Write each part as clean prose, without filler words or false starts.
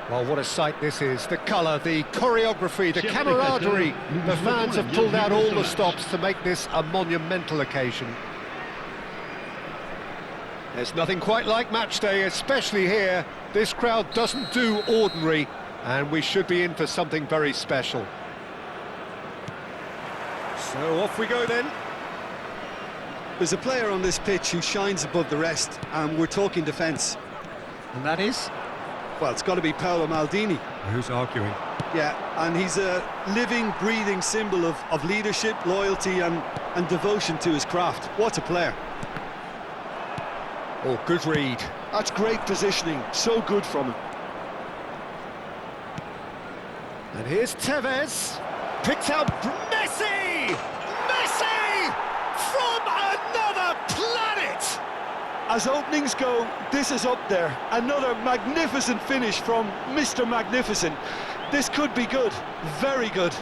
Well, what a sight this is. The colour, the choreography, the camaraderie. The fans have pulled out all the stops to make this a monumental occasion. There's nothing quite like match day, especially here. This crowd doesn't do ordinary, and we should be in for something very special. So off we go then. There's a player on this pitch who shines above the rest, and we're talking defence. And that is? Well, it's got to be Paolo Maldini. Who's arguing? Yeah, and he's a living, breathing symbol of leadership, loyalty and devotion to his craft. What a player. Oh, good read. That's great positioning, so good from him. And here's Tevez. Picked out Messi! Messi! From another planet! As openings go, this is up there. Another magnificent finish from Mr. Magnificent. This could be good, very good.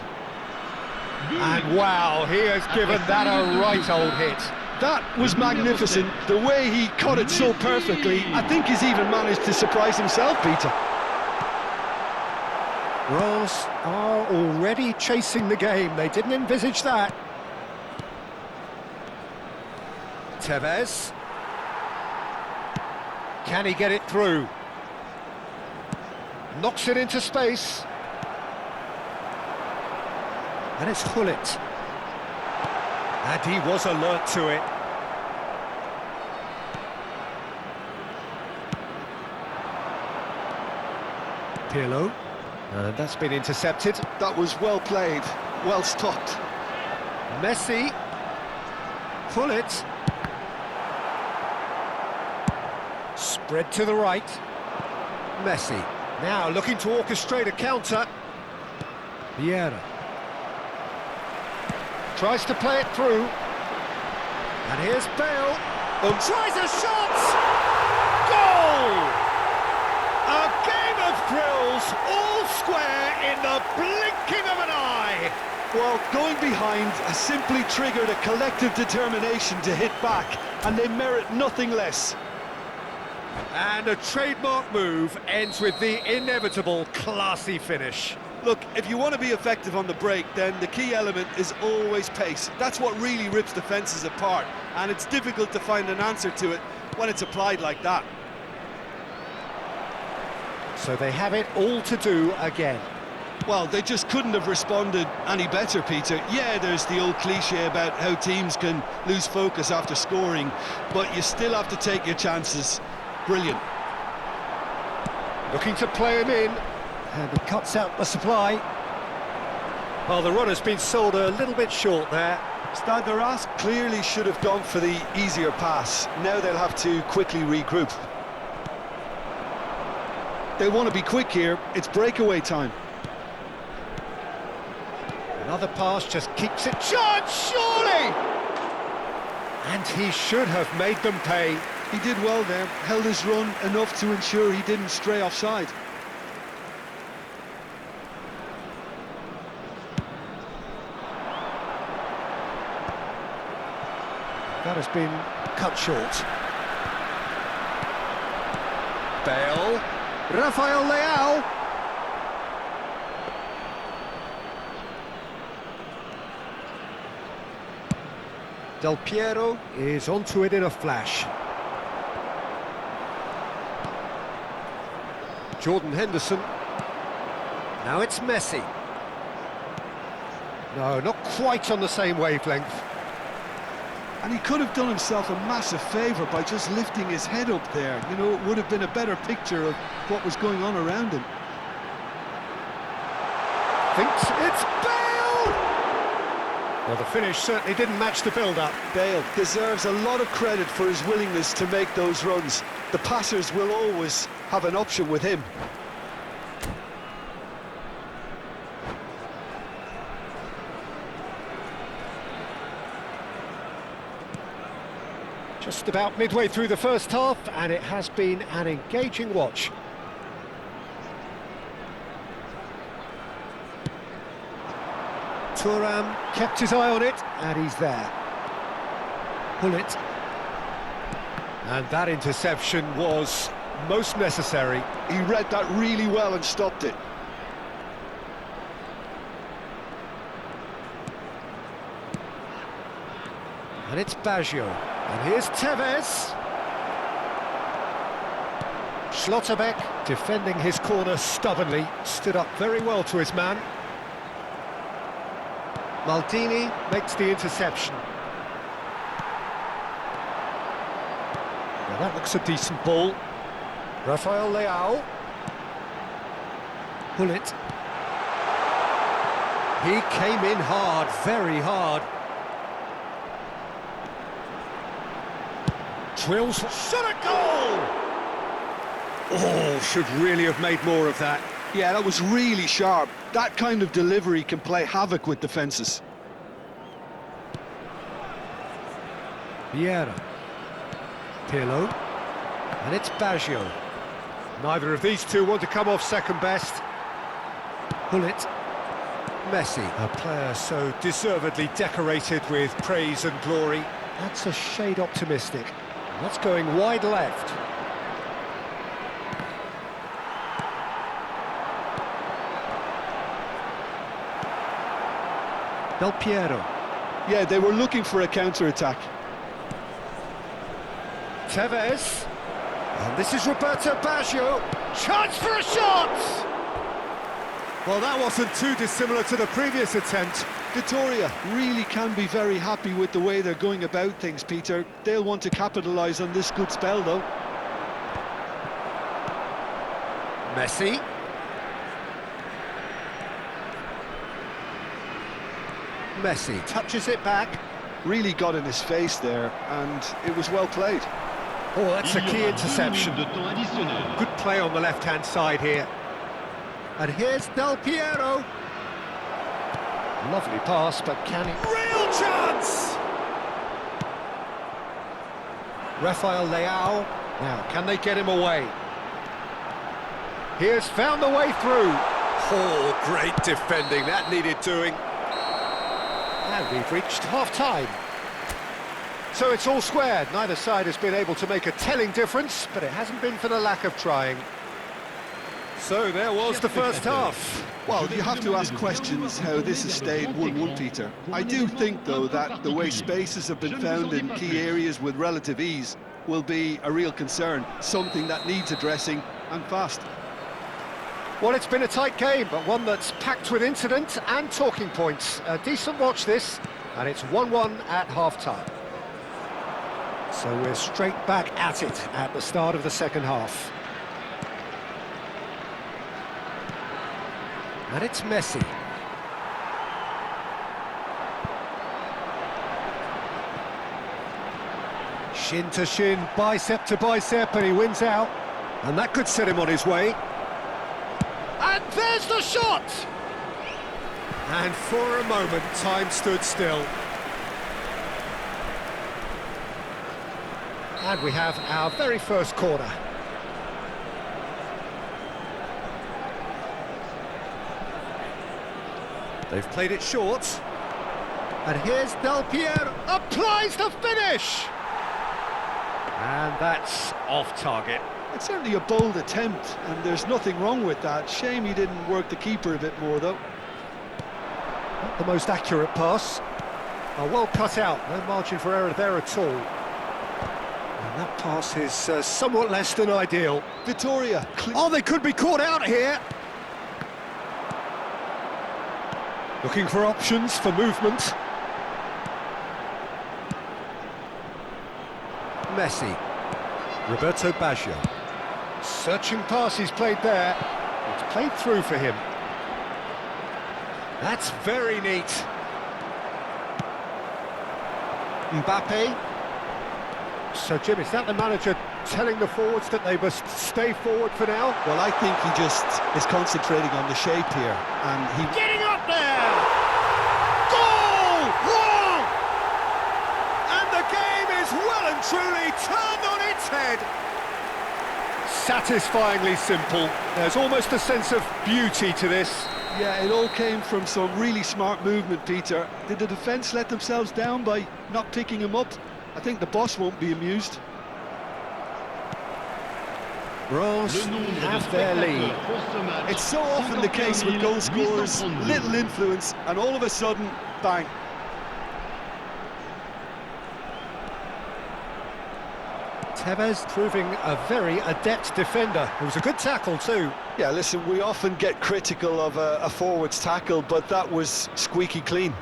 And wow, he has given that a right old hit. That was magnificent. The way he cut it so perfectly, I think he's even managed to surprise himself, Peter. Ross are already chasing the game. They didn't envisage that. Tevez. Can he get it through? Knocks it into space. And it's Hullet. And he was alert to it. Pirlo. And that's been intercepted. That was well played, well stopped. Messi. Hullet. Spread to the right. Messi. Now looking to orchestrate a counter. Vieira. Tries to play it through. And here's Bale. Tries a shot! Goal! A game of thrills, all square in the blinking of an eye. Well, going behind has simply triggered a collective determination to hit back, and they merit nothing less. And a trademark move ends with the inevitable classy finish. Look, if you want to be effective on the break, then the key element is always pace. That's what really rips defences apart, and it's difficult to find an answer to it when it's applied like that. So they have it all to do again. Well, they just couldn't have responded any better, Peter. Yeah, there's the old cliche about how teams can lose focus after scoring, but you still have to take your chances. Brilliant. Looking to play him in. And it cuts out the supply. Well, the run has been sold a little bit short there. Stade de Reims clearly should have gone for the easier pass. Now they'll have to quickly regroup. They want to be quick here. It's breakaway time. Another pass just keeps it short, surely! And he should have made them pay. He did well there, held his run enough to ensure he didn't stray offside. That has been cut short. Bale. Rafael Leao. Del Piero is onto it in a flash. Jordan Henderson. Now it's Messi. No, not quite on the same wavelength. And he could have done himself a massive favour by just lifting his head up there. You know, it would have been a better picture of what was going on around him. Thinks it's Bale! Well, the finish certainly didn't match the build-up. Bale deserves a lot of credit for his willingness to make those runs. The passers will always have an option with him. Just about midway through the first half, and it has been an engaging watch. Thuram kept his eye on it, and he's there. Hullet. And that interception was most necessary. He read that really well and stopped it. And it's Baggio. And here's Tevez. Schlotterbeck, defending his corner stubbornly, stood up very well to his man. Maldini makes the interception. Now that looks a decent ball. Rafael Leao. Bullet. He came in hard, very hard. Drills, shot a goal! Oh, should really have made more of that. Yeah, that was really sharp. That kind of delivery can play havoc with defences. Vieira. Pirlo. And it's Baggio. Neither of these two want to come off second best. Bullet. Messi. A player so deservedly decorated with praise and glory. That's a shade optimistic. That's going wide left. Del Piero. Yeah, they were looking for a counter-attack. Tevez. And this is Roberto Baggio. Chance for a shot! Well, that wasn't too dissimilar to the previous attempt. Vitoria really can be very happy with the way they're going about things, Peter. They'll want to capitalise on this good spell, though. Messi. Messi touches it back. Really got in his face there, and it was well played. Oh, that's a key interception. Good play on the left-hand side here. And here's Del Piero. Lovely pass, but can he... Real chance! Rafael Leao. Now, can they get him away? Here's found the way through. Oh, great defending. That needed doing. And we've reached half-time. So it's all squared. Neither side has been able to make a telling difference, but it hasn't been for the lack of trying. So there was the first half. Well, you have to ask questions how this has stayed 1-1, Peter. I do think, though, that the way spaces have been found in key areas with relative ease will be a real concern, something that needs addressing, and fast. Well, it's been a tight game, but one that's packed with incident and talking points. A decent watch this, and it's 1-1 at half-time. So we're straight back at it at the start of the second half. And it's Messi. Shin to shin, bicep to bicep, and he wins out. And that could set him on his way. And there's the shot! And for a moment, time stood still. And we have our very first corner. They've played it short. And here's Del Piero, applies the finish! And that's off target. It's certainly a bold attempt, and there's nothing wrong with that. Shame he didn't work the keeper a bit more, though. Not the most accurate pass. Oh, well cut out, no margin for error there at all. And that pass is somewhat less than ideal. Vitoria. Oh, they could be caught out here. Looking for options for movement. Messi. Roberto Baggio. Searching pass he's played there. It's played through for him. That's very neat. Mbappe. So, Jim, is that the manager telling the forwards that they must stay forward for now? Well, I think he just is concentrating on the shape here, and he... Getting up there! Goal! Whoa! And the game is well and truly turned on its head. Satisfyingly simple. There's almost a sense of beauty to this. Yeah, it all came from some really smart movement, Peter. Did the defence let themselves down by not picking him up? I think the boss won't be amused. Rose have their lead. It's so often the case with goal scorers, little influence, and all of a sudden, bang. Tevez proving a very adept defender. It was a good tackle too. Yeah, listen, we often get critical of a forward's tackle, but that was squeaky clean.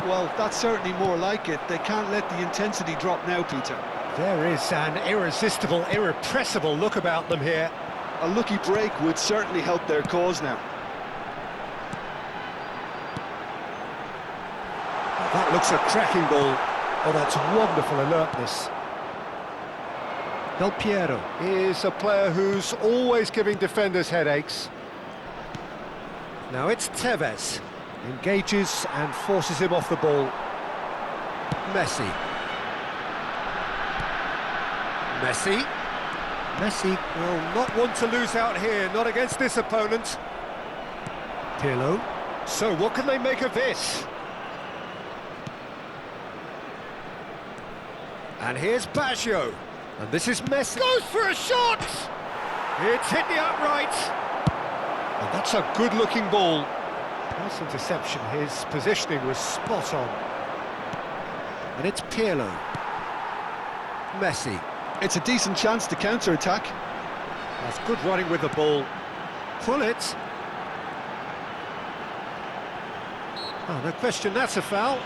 Well, that's certainly more like it. They can't let the intensity drop now, Peter. There is an irresistible, irrepressible look about them here. A lucky break would certainly help their cause now. That looks a cracking ball. Oh, that's wonderful alertness. Del Piero is a player who's always giving defenders headaches. Now it's Tevez. Engages and forces him off the ball. Messi. Messi will not want to lose out here, not against this opponent. Pirlo. So what can they make of this? And here's Baggio. And this is Messi. Goes for a shot! It's hit the upright. And that's a good-looking ball. Nice interception. His positioning was spot on. And it's Pirlo. Messi. It's a decent chance to counter-attack. That's good running with the ball. Pull it. Oh, no question, that's a foul.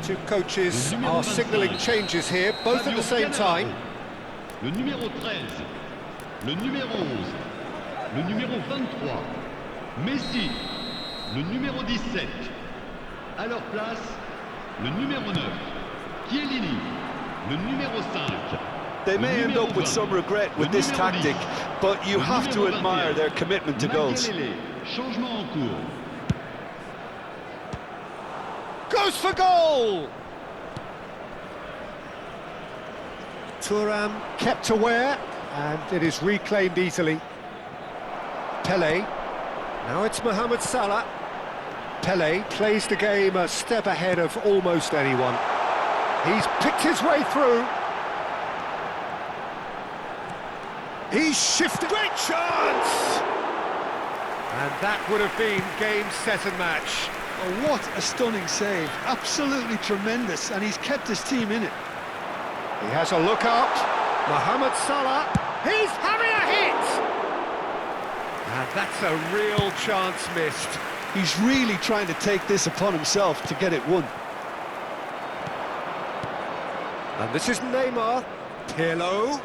The two coaches are signalling changes here, both at the same time. Le numéro 13, le numéro 11, le numéro 23, Messi, le numéro 17. À leur place, le numéro 9, Chiellini, le numéro 5. They may end up with some regret with this tactic, but you have to admire their commitment to goals. Changement en cours. Goes for goal! Thuram kept aware, and it is reclaimed easily. Pele. Now it's Mohamed Salah. Pele plays the game a step ahead of almost anyone. He's picked his way through. He's shifted. Great chance! And that would have been game, set and match. Oh, what a stunning save. Absolutely tremendous, and he's kept his team in it. He has a look up. Mohamed Salah. He's having a hit! And that's a real chance missed. He's really trying to take this upon himself to get it won. And this is Neymar. Pirlo.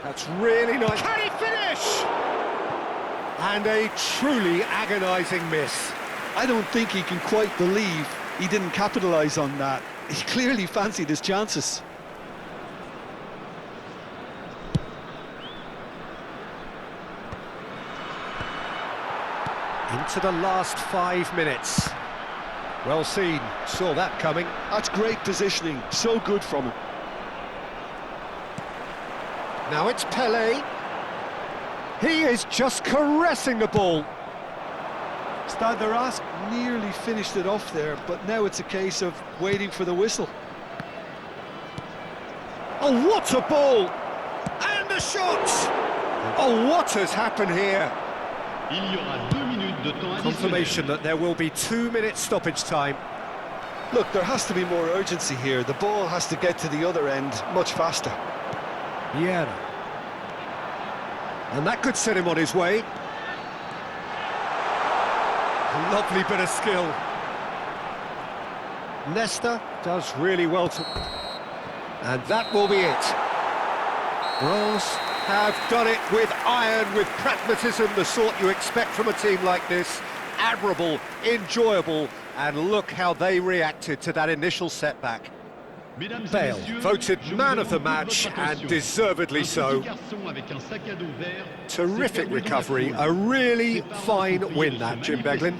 That's really nice. Can he finish? And a truly agonising miss. I don't think he can quite believe he didn't capitalise on that. He clearly fancied his chances. Into the last 5 minutes. Well seen, saw that coming. That's great positioning, so good from him. Now it's Pelé. He is just caressing the ball. Stade de Reims nearly finished it off there, but now it's a case of waiting for the whistle. Oh, what a ball! And the shot! Oh, what has happened here? Il y aura 2 minutes de temps Confirmation additionnel. that there will be 2 minutes stoppage time. Look, there has to be more urgency here. The ball has to get to the other end much faster. Yeah. And that could set him on his way. A lovely bit of skill. Nesta does really well to... And that will be it. Reims have done it with iron, with pragmatism, the sort you expect from a team like this. Admirable, enjoyable, and look how they reacted to that initial setback. Mesdames et Bale messieurs, voted je vous man of the demande match, toute votre and attention. deservedly Un so. petit garçon avec un sac à dos vert Terrific s'est perdu dans la recovery, foule. a really Ses parents fine sont priés win de that, se Jim manifester. Beglin.